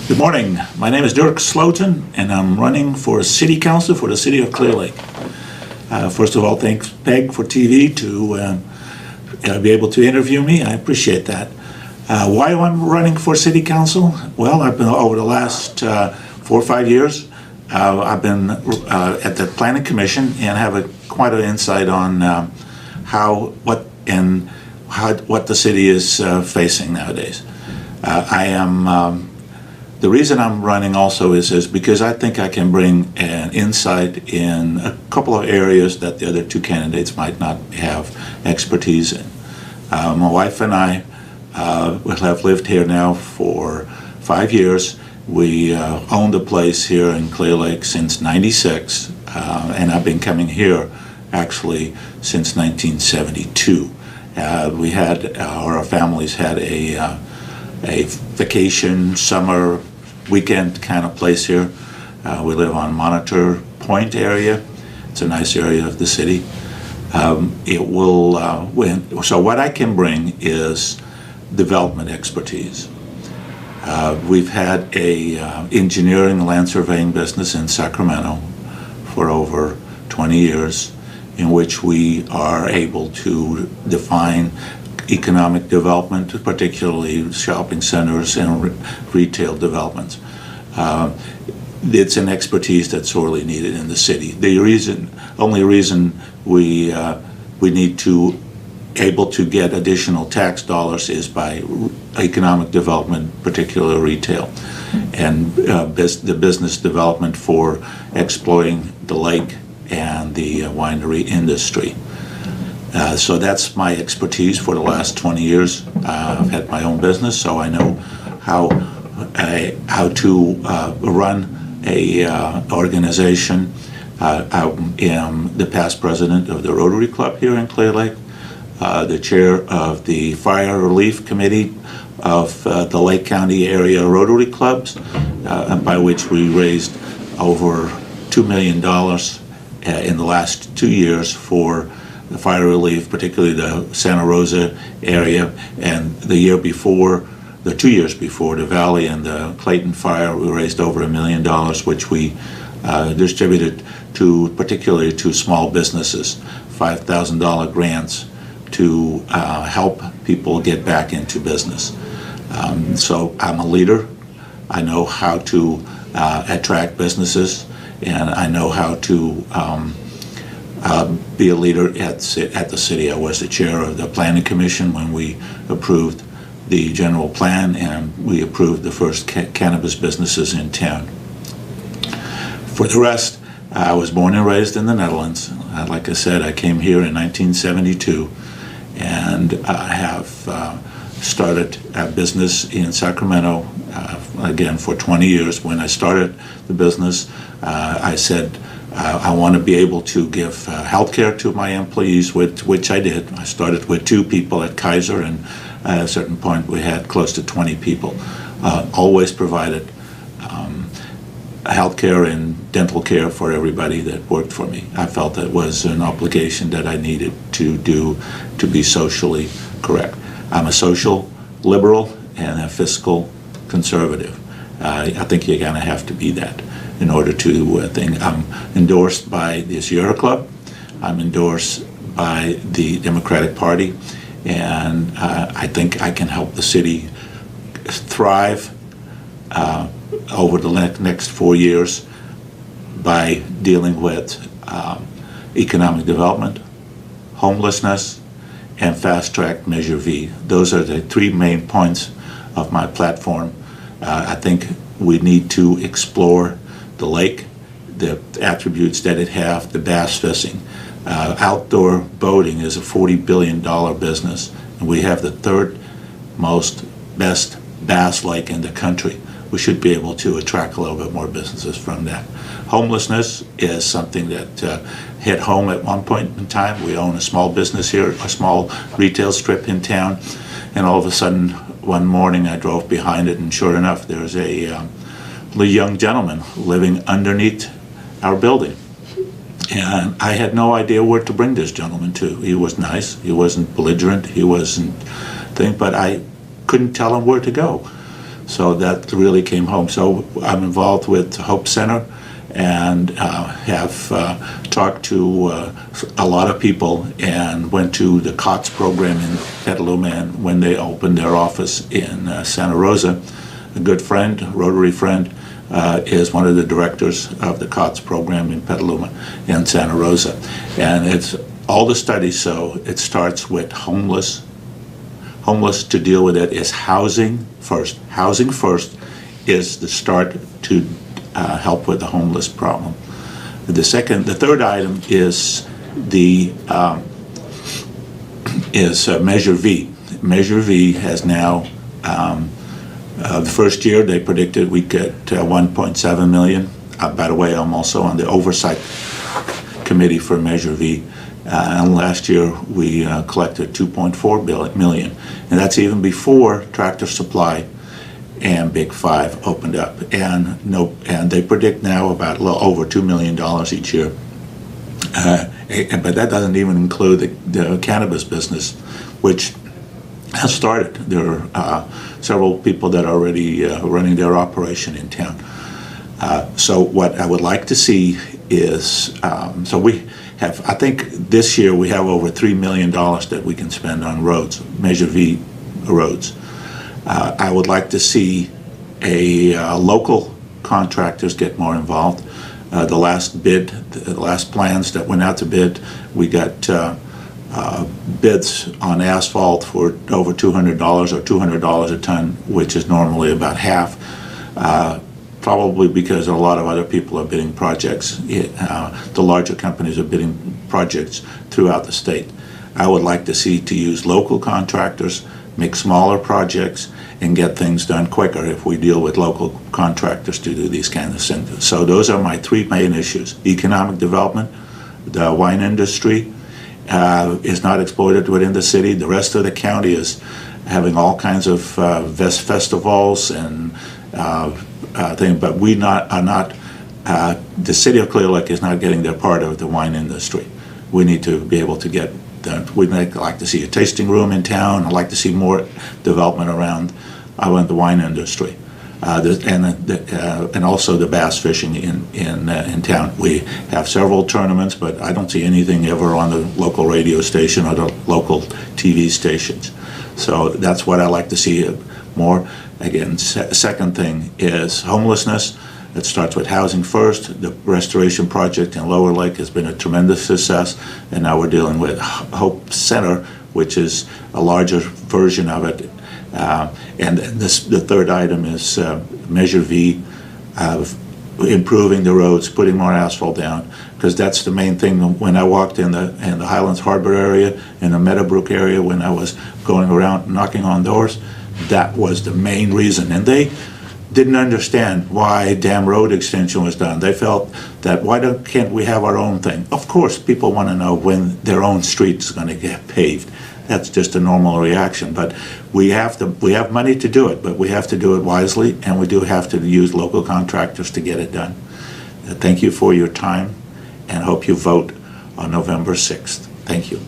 Good morning. My name is Dirk Slooten, and I'm running for City Council for the City of Clearlake. First of all, thanks, Peg, for TV to be able to interview me. I appreciate that. Why I'm running for City Council? Well, I've been over the last 4 or 5 years. I've been at the Planning Commission and have quite an insight on what the city is facing nowadays. The reason I'm running also is because I think I can bring an insight in a couple of areas that the other two candidates might not have expertise in. My wife and I have lived here now for 5 years. We owned a place here in Clearlake since '96, and I've been coming here actually since 1972. Our families had a vacation summer weekend kind of place here. We live on Monitor Point area. It's a nice area of the city. So what I can bring is development expertise. We've had a engineering and land surveying business in Sacramento for over 20 years, in which we are able to define economic development, particularly shopping centers and retail developments. It's an expertise that's sorely needed in the city. The only reason we need to able to get additional tax dollars is by economic development, particularly retail, and the business development for exploiting the lake and the winery industry. So that's my expertise for the last 20 years. I've had my own business, so I know how to run a organization. I am the past president of the Rotary Club here in Clearlake, the chair of the Fire Relief Committee of the Lake County area Rotary Clubs, by which we raised over $2 million in the last 2 years for the fire relief, particularly the Santa Rosa area, and the 2 years before, the Valley and the Clayton fire, we raised over $1 million, which we distributed particularly to small businesses, $5,000 grants to help people get back into business. So I'm a leader. I know how to attract businesses, and I know how to be a leader at the city. I was the chair of the Planning Commission when we approved the general plan, and we approved the first cannabis businesses in town. For the rest, I was born and raised in the Netherlands. Like I said, I came here in 1972, and I have started a business in Sacramento, again for 20 years. When I started the business, I said, I want to be able to give health care to my employees, which I did. I started with 2 people at Kaiser, and at a certain point we had close to 20 people. Always provided health care and dental care for everybody that worked for me. I felt that was an obligation that I needed to do to be socially correct. I'm a social liberal and a fiscal conservative. I think you're going to have to be that in order to think. I'm endorsed by the Sierra Club. I'm endorsed by the Democratic Party, and I think I can help the city thrive over the next 4 years by dealing with economic development, homelessness, and fast-track Measure V. Those are the 3 main points of my platform. I think we need to explore the lake, the attributes that it have, the bass fishing. Outdoor boating is a $40 billion business, and we have the 3rd best bass lake in the country. We should be able to attract a little bit more businesses from that. Homelessness is something that hit home at one point in time. We own a small business here, a small retail strip in town, and all of a sudden one morning I drove behind it, and sure enough there's a young gentleman living underneath our building. And I had no idea where to bring this gentleman to. He was nice, he wasn't belligerent, he wasn't but I couldn't tell him where to go. So that really came home. So I'm involved with Hope Center and have talked to a lot of people and went to the COTS program in Petaluma, and when they opened their office in Santa Rosa, a good friend, Rotary friend, is one of the directors of the COTS program in Petaluma and Santa Rosa. And it's all the studies, so it starts with homeless. Homeless, to deal with it, is housing first. Housing first is the start to help with the homeless problem. The third item is Measure V. Measure V has now, the first year they predicted we'd get 1.7 million. By the way, I'm also on the oversight committee for Measure V. And last year we collected 2.4 million. And that's even before Tractor Supply and Big Five opened up, and they predict now about a little over $2 million each year. But that doesn't even include the cannabis business, which has started. There are several people that are already running their operation in town. So what I would like to see is, so we have, I think this year we have over $3 million that we can spend on roads, Measure V roads. I would like to see local contractors get more involved. The last plans that went out to bid, we got bids on asphalt for over $200 or $200 a ton, which is normally about half. Probably because a lot of other people are bidding projects. The larger companies are bidding projects throughout the state. I would like to see to use local contractors, make smaller projects, and get things done quicker if we deal with local contractors to do these kinds of things. So those are my three main issues. Economic development, the wine industry is not exploited within the city. The rest of the county is having all kinds of festivals and things, but we are not, the city of Clear Lake is not getting their part of the wine industry. We need to be able to get we'd like to see a tasting room in town. I'd like to see more development around the wine industry, and also the bass fishing in town. We have several tournaments, but I don't see anything ever on the local radio station or the local TV stations. So that's what I like to see more. Again, second thing is homelessness. It starts with housing first. The restoration project in Lower Lake has been a tremendous success, and now we're dealing with Hope Center, which is a larger version of it. And the third item is Measure V, improving the roads, putting more asphalt down, because that's the main thing. When I walked in the Highlands Harbor area, in the Meadowbrook area, when I was going around knocking on doors, that was the main reason. And they didn't understand why dam road extension was done. They felt that can't we have our own thing? Of course, people want to know when their own street is going to get paved. That's just a normal reaction. But we have money to do it, but we have to do it wisely, and we do have to use local contractors to get it done. Thank you for your time, and hope you vote on November 6th. Thank you.